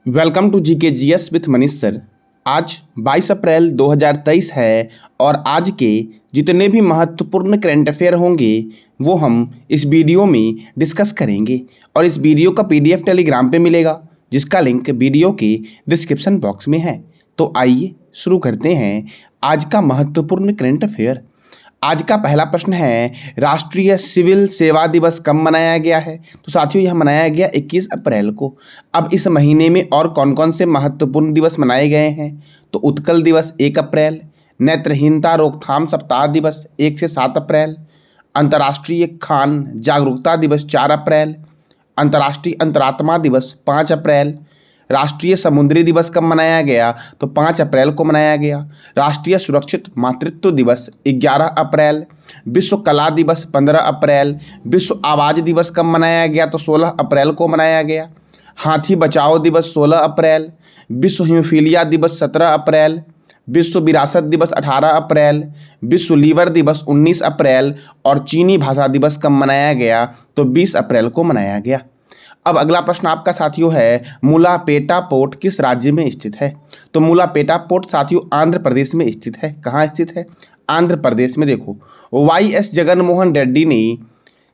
Welcome to GK GS with Manish sir. आज 22 अप्रैल 2023 है और आज के जितने भी महत्वपूर्ण करंट अफेयर होंगे वो हम इस वीडियो में डिस्कस करेंगे और इस वीडियो का पीडीएफ टेलीग्राम पे मिलेगा जिसका लिंक वीडियो के डिस्क्रिप्शन बॉक्स में है। तो आइए शुरू करते हैं आज का महत्वपूर्ण करंट अफेयर। आज का पहला प्रश्न है, राष्ट्रीय सिविल सेवा दिवस कब मनाया गया है? तो साथियों यह मनाया गया 21 अप्रैल को। अब इस महीने में और कौन कौन से महत्वपूर्ण दिवस मनाए गए हैं? तो उत्कल दिवस 1 अप्रैल, नेत्रहीनता रोकथाम सप्ताह दिवस 1 से 7 अप्रैल, अंतर्राष्ट्रीय खान जागरूकता दिवस 4 अप्रैल, अंतर्राष्ट्रीय अंतरात्मा दिवस 5 अप्रैल। राष्ट्रीय समुद्री दिवस कब मनाया गया? तो 5 अप्रैल को मनाया गया। राष्ट्रीय सुरक्षित मातृत्व दिवस 11 अप्रैल। विश्व कला दिवस 15 अप्रैल। विश्व आवाज़ दिवस कब मनाया गया? तो 16 अप्रैल को मनाया गया। हाथी बचाओ दिवस 16 अप्रैल। विश्व हीमोफीलिया दिवस 17 अप्रैल। विश्व विरासत दिवस 18 अप्रैल। विश्व लीवर दिवस 19 अप्रैल। और चीनी भाषा दिवस कब मनाया गया? तो 20 अप्रैल को मनाया गया। अब अगला प्रश्न आपका साथियों है, मुलापेटा पोर्ट किस राज्य में स्थित है? तो मुलापेटा पोर्ट साथियों आंध्र प्रदेश में स्थित है। कहाँ स्थित है? आंध्र प्रदेश में। देखो, वाईएस जगनमोहन रेड्डी ने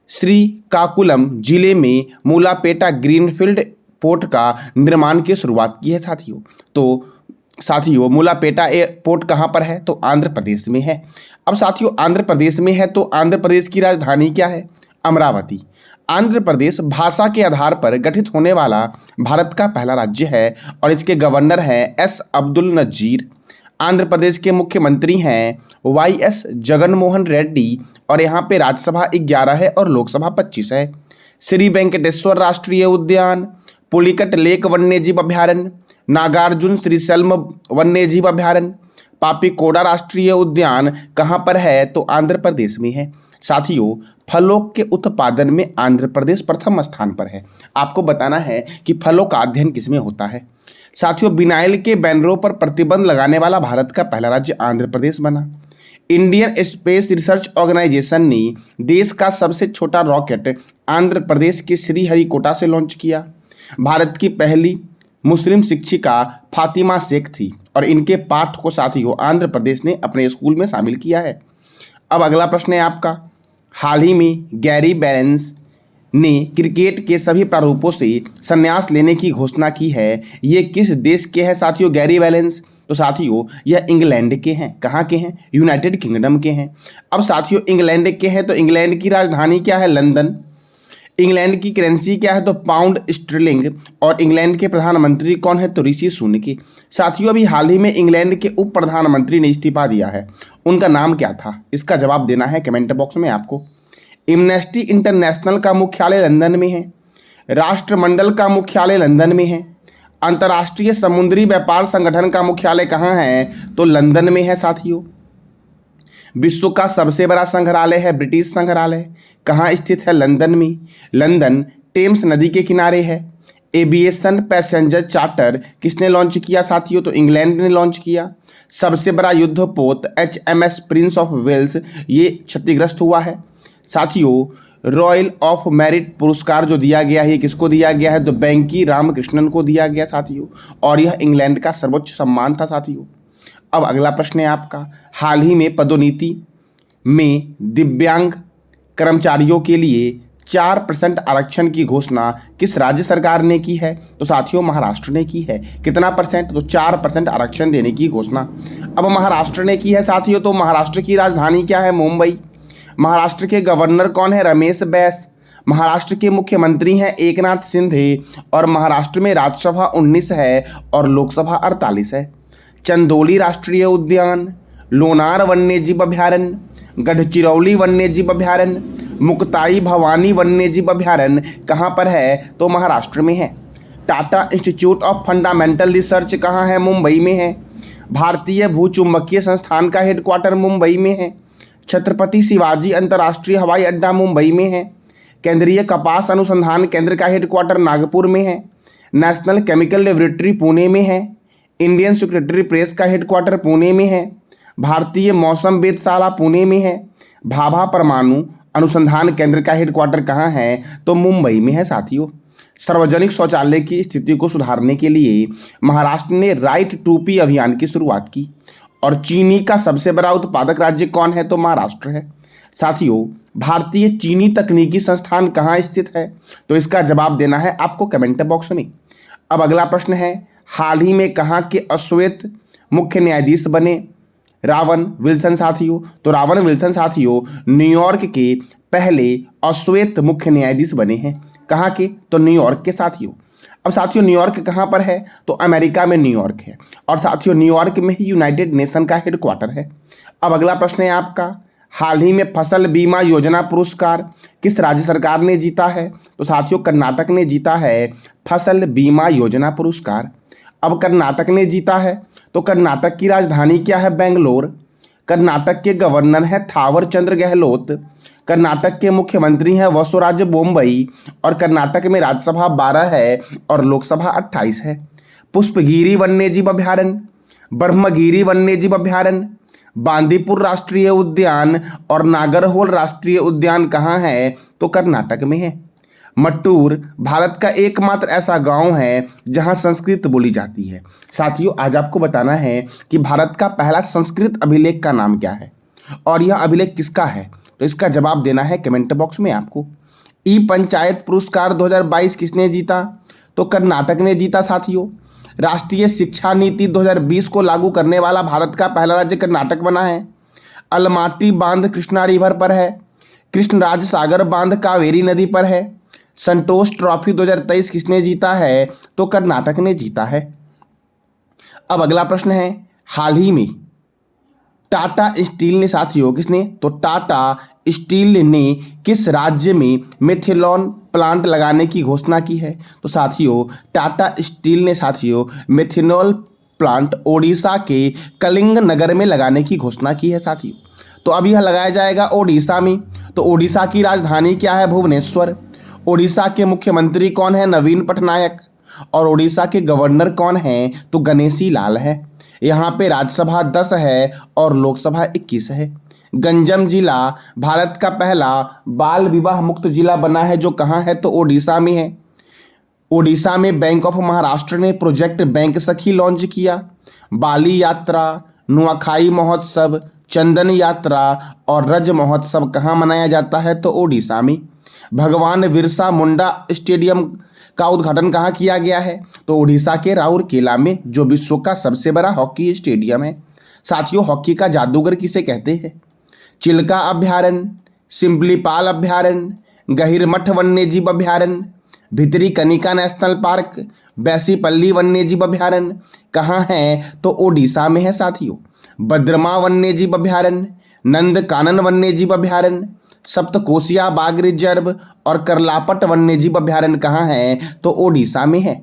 श्रीकाकुलम जिले में मुलापेटा ग्रीनफील्ड पोर्ट का निर्माण की शुरुआत की है साथियों। तो साथियों मुलापेटा पोर्ट कहाँ पर है? तो आंध्र प्रदेश में है। अब साथियों आंध्र प्रदेश में है तो आंध्र प्रदेश की राजधानी क्या है? अमरावती। आंध्र प्रदेश भाषा के आधार पर गठित होने वाला भारत का पहला राज्य है और इसके गवर्नर हैं एस अब्दुल नजीर। आंध्र प्रदेश के मुख्यमंत्री हैं वाईएस जगनमोहन रेड्डी और यहाँ पे राज्यसभा 11 है और लोकसभा 25 है। श्री वेंकटेश्वर राष्ट्रीय उद्यान, पुलिकट लेक वन्यजीव अभ्यारण्य, नागार्जुन श्रीशैल्म वन्यजीव अभ्यारण्य, पापीकोडा राष्ट्रीय उद्यान कहाँ पर है? तो आंध्र प्रदेश में है। साथियों फलों के उत्पादन में आंध्र प्रदेश प्रथम स्थान पर है। आपको बताना है कि फलों का अध्ययन किसमें होता है। साथियों विनाइल के बैनरों पर प्रतिबंध लगाने वाला भारत का पहला राज्य आंध्र प्रदेश बना। इंडियन स्पेस रिसर्च ऑर्गेनाइजेशन ने देश का सबसे छोटा रॉकेट आंध्र प्रदेश के श्रीहरिकोटा से लॉन्च किया। भारत की पहली मुस्लिम शिक्षिका फातिमा शेख थी और इनके पाठ को साथियों आंध्र प्रदेश ने अपने स्कूल में शामिल किया है। अब अगला प्रश्न है आपका, हाल ही में गैरी बैलेंस ने क्रिकेट के सभी प्रारूपों से संन्यास लेने की घोषणा की है। ये किस देश के हैं साथियों गैरी बैलेंस? तो साथियों यह इंग्लैंड के हैं। कहाँ के हैं? यूनाइटेड किंगडम के हैं। अब साथियों इंग्लैंड के हैं तो इंग्लैंड की राजधानी क्या है? लंदन। इंग्लैंड की करेंसी क्या है? तो पाउंड स्टर्लिंग। और इंग्लैंड के प्रधानमंत्री कौन है? तो ऋषि सुनक। साथियों अभी हाल ही में इंग्लैंड के उप प्रधानमंत्री ने इस्तीफा दिया है। उनका नाम क्या था? इसका जवाब देना है कमेंट बॉक्स में आपको। एम्नेस्टी इंटरनेशनल का मुख्यालय लंदन में है। राष्ट्रमंडल का मुख्यालय लंदन में है। अंतर्राष्ट्रीय समुद्री व्यापार संगठन का मुख्यालय कहाँ है? तो लंदन में है साथियों। विश्व का सबसे बड़ा संग्रहालय है ब्रिटिश संग्रहालय। कहाँ स्थित है? लंदन में। लंदन टेम्स नदी के किनारे है। एविएशन पैसेंजर चार्टर किसने लॉन्च किया साथियों? तो इंग्लैंड ने लॉन्च किया। सबसे बड़ा युद्धपोत HMS प्रिंस ऑफ वेल्स ये क्षतिग्रस्त हुआ है। साथियों रॉयल ऑफ मेरिट पुरस्कार जो दिया गया है किसको दिया गया है? तो बैंकी रामकृष्णन को दिया गया साथियों और यह इंग्लैंड का सर्वोच्च सम्मान था साथियों। अब अगला प्रश्न है आपका, हाल ही में पदोन्नति में दिव्यांग कर्मचारियों के लिए 4% आरक्षण की घोषणा किस राज्य सरकार ने की है? तो साथियों महाराष्ट्र ने की है। कितना परसेंट? तो 4% आरक्षण देने की घोषणा अब महाराष्ट्र ने की है साथियों। तो महाराष्ट्र की राजधानी क्या है? मुंबई। महाराष्ट्र के गवर्नर कौन है? रमेश बैस। महाराष्ट्र के मुख्यमंत्री हैं एकनाथ शिंदे और महाराष्ट्र में राज्यसभा 19 है और लोकसभा 48 है। चंदोली राष्ट्रीय उद्यान, लोनार वन्यजीव अभ्यारण्य, गढ़चिरौली वन्यजीव अभ्यारण्य, मुक्ताई भवानी वन्यजीव अभ्यारण्य कहाँ पर है? तो महाराष्ट्र में है। Tata institute of fundamental research कहाँ है? मुंबई में है। भारतीय भूचुंबकीय संस्थान का हेडक्वार्टर मुंबई में है। छत्रपति शिवाजी अंतर्राष्ट्रीय हवाई अड्डा मुंबई में है। केंद्रीय कपास अनुसंधान केंद्र का हेडक्वार्टर नागपुर में है। नेशनल केमिकल लेबोरेटरी पुणे में है। इंडियन सेक्रेटरी प्रेस का हेडक्वार्टर पुणे में है। भारतीय मौसम वेधशाला पुणे में है। भाभा परमाणु अनुसंधान केंद्र का हेडक्वार्टर कहाँ है? तो मुंबई में है साथियों। सार्वजनिक शौचालय की स्थिति को सुधारने के लिए महाराष्ट्र ने राइट टू पी अभियान की शुरुआत की। और चीनी का सबसे बड़ा उत्पादक राज्य कौन है? तो महाराष्ट्र है। साथियों, भारतीय चीनी तकनीकी संस्थान कहाँ स्थित है? तो इसका जवाब देना है आपको कमेंट बॉक्स में। अब अगला प्रश्न है, हाल ही में कहाँ के अश्वेत मुख्य न्यायाधीश बने? रावन विल्सन साथियों। तो रावन विल्सन साथियों न्यूयॉर्क के पहले अश्वेत मुख्य न्यायाधीश बने हैं। कहाँ के? तो न्यूयॉर्क के साथियों। अब साथियों न्यूयॉर्क कहाँ पर है? तो अमेरिका में न्यूयॉर्क है। और साथियों न्यूयॉर्क में ही यूनाइटेड नेशन का हेडक्वार्टर है। अब अगला प्रश्न है आपका, हाल ही में फसल बीमा योजना पुरस्कार किस राज्य सरकार ने जीता है? तो साथियों कर्नाटक ने जीता है फसल बीमा योजना पुरस्कार। अब कर्नाटक ने जीता है तो कर्नाटक की राजधानी क्या है? बेंगलोर। कर्नाटक के गवर्नर हैं थावर चंद गहलोत। कर्नाटक के मुख्यमंत्री हैं बसवराज बोम्मई। और कर्नाटक में राज्यसभा 12 है और लोकसभा 28 है। पुष्पगिरी वन्यजीव अभ्यारण्य, ब्रह्मगिरी वन्यजीव अभ्यारण्य, बांदीपुर राष्ट्रीय उद्यान और नागरहोल राष्ट्रीय उद्यान कहाँ है? तो कर्नाटक में है। मट्टूर भारत का एकमात्र ऐसा गांव है जहां संस्कृत बोली जाती है। साथियों, आज आपको बताना है कि भारत का पहला संस्कृत अभिलेख का नाम क्या है और यह अभिलेख किसका है? तो इसका जवाब देना है कमेंट बॉक्स में आपको। ई पंचायत पुरस्कार 2022 किसने जीता? तो कर्नाटक ने जीता साथियों। राष्ट्रीय शिक्षा नीति 2020 को लागू करने वाला भारत का पहला राज्य कर्नाटक बना है। अलमाटी बांध कृष्णा रिवर पर है। कृष्णराज सागर बांध कावेरी नदी पर है। संतोष ट्रॉफी 2023 किसने जीता है? तो कर्नाटक ने जीता है। अब अगला प्रश्न है, हाल ही में टाटा स्टील ने साथियों किसने? तो टाटा स्टील ने किस राज्य में मेथिनॉल प्लांट लगाने की घोषणा की है? तो साथियों टाटा स्टील ने साथियों मेथिनॉल प्लांट ओडिशा के कलिंग नगर में लगाने की घोषणा की है साथियों। तो अब यह लगाया जाएगा ओडिशा में। तो ओडिशा की राजधानी क्या है? भुवनेश्वर। ओडिशा के मुख्यमंत्री कौन है? नवीन पटनायक। और ओडिशा के गवर्नर कौन हैं? तो गणेशी लाल है। यहाँ पे राज्यसभा 10 है और लोकसभा 21 है। गंजम जिला भारत का पहला बाल विवाह मुक्त जिला बना है जो कहाँ है? तो ओडिशा में है। ओडिशा में बैंक ऑफ महाराष्ट्र ने प्रोजेक्ट बैंक सखी लॉन्च किया। बाली यात्रा, नुआखाई महोत्सव, चंदन यात्रा और रज महोत्सव कहाँ मनाया जाता है? तो ओडिशा में। भगवान बिरसा मुंडा स्टेडियम का उद्घाटन कहाँ किया गया है? तो ओडिशा के राउरकेला में, जो विश्व का सबसे बड़ा हॉकी स्टेडियम है। साथियों, हॉकी का जादूगर किसे कहते हैं? चिल्का अभ्यारण्य, सिम्पलीपाल अभ्यारण्य, गहिरमठ वन्यजीव अभ्यारण्य, भितरी कनिका नेशनल पार्क, बैसीपल्ली वन्यजीव अभ्यारण्य कहाँ है? तो ओडिशा में है साथियों। बद्रमा वन्यजीव अभ्यारण्य, नंदकानन वन्यजीव अभ्यारण्य, सप्तकोशिया बाघ रिजर्व और करलापट वन्यजीव अभ्यारण्य कहाँ है? तो ओडिशा में है।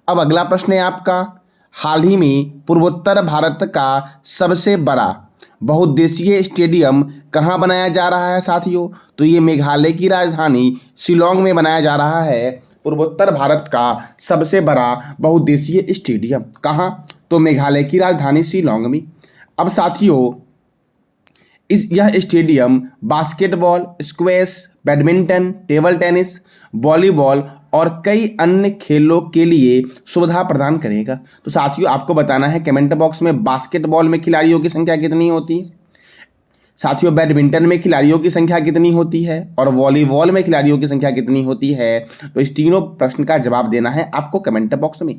अब अगला प्रश्न है आपका, हाल ही में पूर्वोत्तर भारत का सबसे बड़ा बहुउद्देशीय स्टेडियम कहाँ बनाया जा रहा है साथियों? तो ये मेघालय की राजधानी शिलोंग में बनाया जा रहा है पूर्वोत्तर भारत का सबसे बड़ा बहुउद्देशीय स्टेडियम। कहाँ? तो मेघालय की राजधानी शिलोंग में। अब साथियों यह stadium basketball, squash, badminton, table tennis, volleyball और कई अन्य खेलों के लिए सुविधा प्रदान करेगा। तो साथियों आपको बताना है कमेंट बॉक्स में, बास्केटबॉल में खिलाड़ियों की संख्या कितनी होती है? साथियों बैडमिंटन में खिलाड़ियों की संख्या कितनी होती है? और वॉलीबॉल में खिलाड़ियों की संख्या कितनी होती है? तो इस तीनों प्रश्न का जवाब देना है आपको कमेंट बॉक्स में।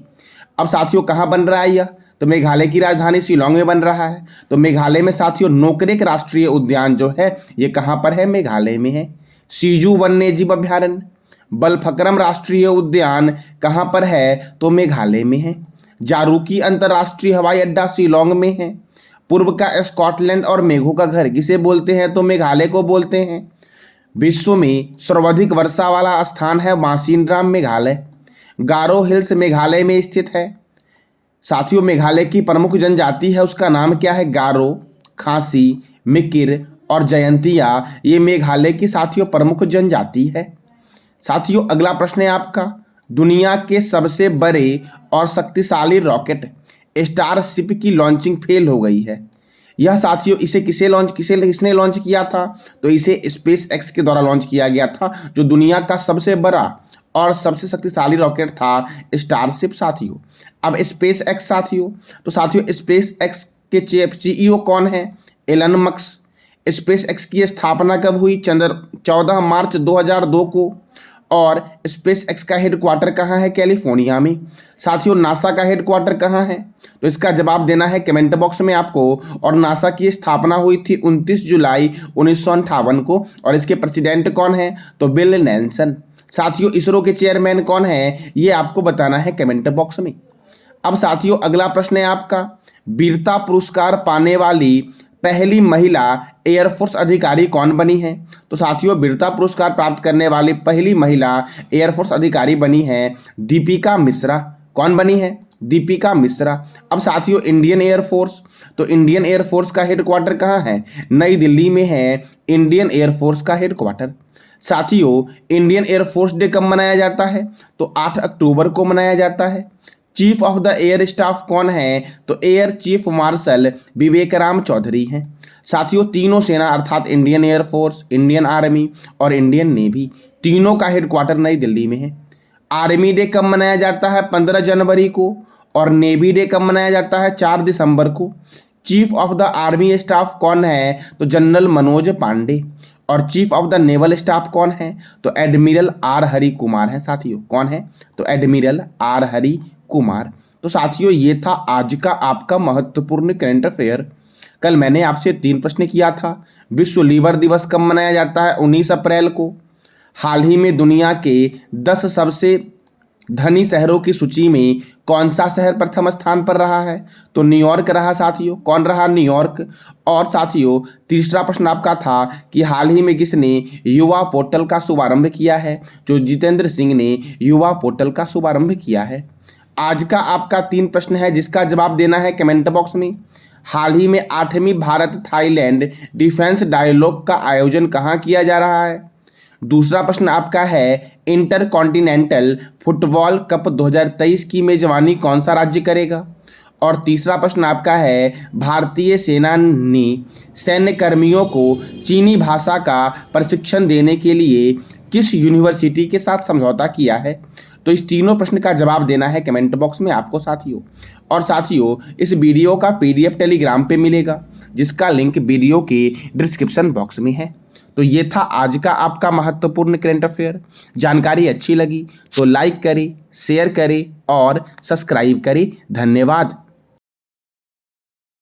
अब साथियों कहाँ बन रहा है यह? तो मेघालय की राजधानी शिलोंग में बन रहा है। तो मेघालय में साथियों नोकरेक राष्ट्रीय उद्यान जो है ये कहाँ पर है? मेघालय में है। सीजू वन्यजीव अभ्यारण्य, बलफक्रम राष्ट्रीय उद्यान कहाँ पर है? तो मेघालय में है। जारूकी अंतर्राष्ट्रीय हवाई अड्डा शिलोंग में है। पूर्व का स्कॉटलैंड और मेघों का घर किसे बोलते हैं? तो मेघालय को बोलते हैं। विश्व में सर्वाधिक वर्षा वाला स्थान है मासिनराम मेघालय। गारो हिल्स मेघालय में स्थित है। साथियों मेघालय की प्रमुख जनजाति है, उसका नाम क्या है? गारो, खासी, मिकिर और जयंतिया ये मेघालय की साथियों प्रमुख जनजाति है। साथियों अगला प्रश्न है आपका, दुनिया के सबसे बड़े और शक्तिशाली रॉकेट स्टारशिप की लॉन्चिंग फेल हो गई है। यह साथियों इसे किसने लॉन्च किया था? तो इसे स्पेस एक्स के द्वारा लॉन्च किया गया था, जो दुनिया का सबसे बड़ा और सबसे शक्तिशाली रॉकेट था स्टारशिप साथियों। अब स्पेस एक्स साथियों, तो साथियों स्पेस एक्स के CEO कौन है? Elon Musk. स्पेस एक्स की स्थापना कब हुई? 14 मार्च 2002 को। और स्पेस एक्स का हेडक्वार्टर कहाँ है? कैलिफोर्निया में। साथियों नासा का हेडक्वार्टर कहाँ है? तो इसका जवाब देना है कमेंट बॉक्स में आपको। और नासा की स्थापना हुई थी 29 जुलाई 1958 को। और इसके प्रेसिडेंट कौन है? तो बिल नेल्सन। साथियों इसरो के चेयरमैन कौन है? ये आपको बताना है कमेंट बॉक्स में। अब साथियों अगला प्रश्न है आपका, वीरता पुरस्कार पाने वाली पहली महिला एयरफोर्स अधिकारी कौन बनी है? तो साथियों वीरता पुरस्कार प्राप्त करने वाली पहली महिला एयरफोर्स अधिकारी बनी है दीपिका मिश्रा। कौन बनी है? दीपिका मिश्रा। अब साथियों इंडियन एयरफोर्स, तो इंडियन एयरफोर्स का हेडक्वार्टर कहाँ है? नई दिल्ली में है इंडियन एयरफोर्स का हेडक्वार्टर। साथियों इंडियन एयरफोर्स डे कब मनाया जाता है? तो 8 अक्टूबर को मनाया जाता है। Chief of the air staff कौन है? तो एयर चीफ मार्शल विवेकराम चौधरी हैं। साथियों तीनों सेना अर्थात इंडियन एयरफोर्स, इंडियन आर्मी और इंडियन नेवी, तीनों का हेडक्वार्टर नई दिल्ली में है। आर्मी डे कब मनाया जाता है? 15 जनवरी को। और नेवी डे कब मनाया जाता है? 4 दिसंबर को। Chief of the army staff कौन है? तो जनरल मनोज पांडे। और chief of the naval staff कौन है? तो एडमिरल आर हरि कुमार है साथियों। कौन है? तो एडमिरल आर हरि कुमार। तो साथियों ये था आज का आपका महत्वपूर्ण करंट अफेयर। कल मैंने आपसे 3 प्रश्न किया था। विश्व लीवर दिवस कब मनाया जाता है? 19 अप्रैल को। हाल ही में दुनिया के 10 सबसे धनी शहरों की सूची में कौन सा शहर प्रथम स्थान पर रहा है? तो न्यूयॉर्क रहा साथियों। कौन रहा? न्यूयॉर्क। और साथियों तीसरा प्रश्न आपका था कि हाल ही में किसने युवा पोर्टल का शुभारंभ किया है? जो जितेंद्र सिंह ने युवा पोर्टल का शुभारंभ किया है। आज का आपका 3 प्रश्न है जिसका जवाब देना है कमेंट बॉक्स में। हाल ही में 8वीं भारत थाईलैंड डिफेंस डायलॉग का आयोजन कहाँ किया जा रहा है? दूसरा प्रश्न आपका है इंटर कॉन्टिनेंटल फुटबॉल कप 2023 की मेजबानी कौन सा राज्य करेगा? और तीसरा प्रश्न आपका है भारतीय सेना ने सैन्य कर्मियों को चीनी भाषा का प्रशिक्षण देने के लिए किस यूनिवर्सिटी के साथ समझौता किया है? तो इस तीनों प्रश्न का जवाब देना है कमेंट बॉक्स में आपको साथियों। और साथियों इस वीडियो का PDF टेलीग्राम पे मिलेगा जिसका लिंक वीडियो के डिस्क्रिप्शन बॉक्स में है। तो ये था आज का आपका महत्वपूर्ण करंट अफेयर। जानकारी अच्छी लगी तो लाइक करें, शेयर करें और सब्सक्राइब करें। धन्यवाद।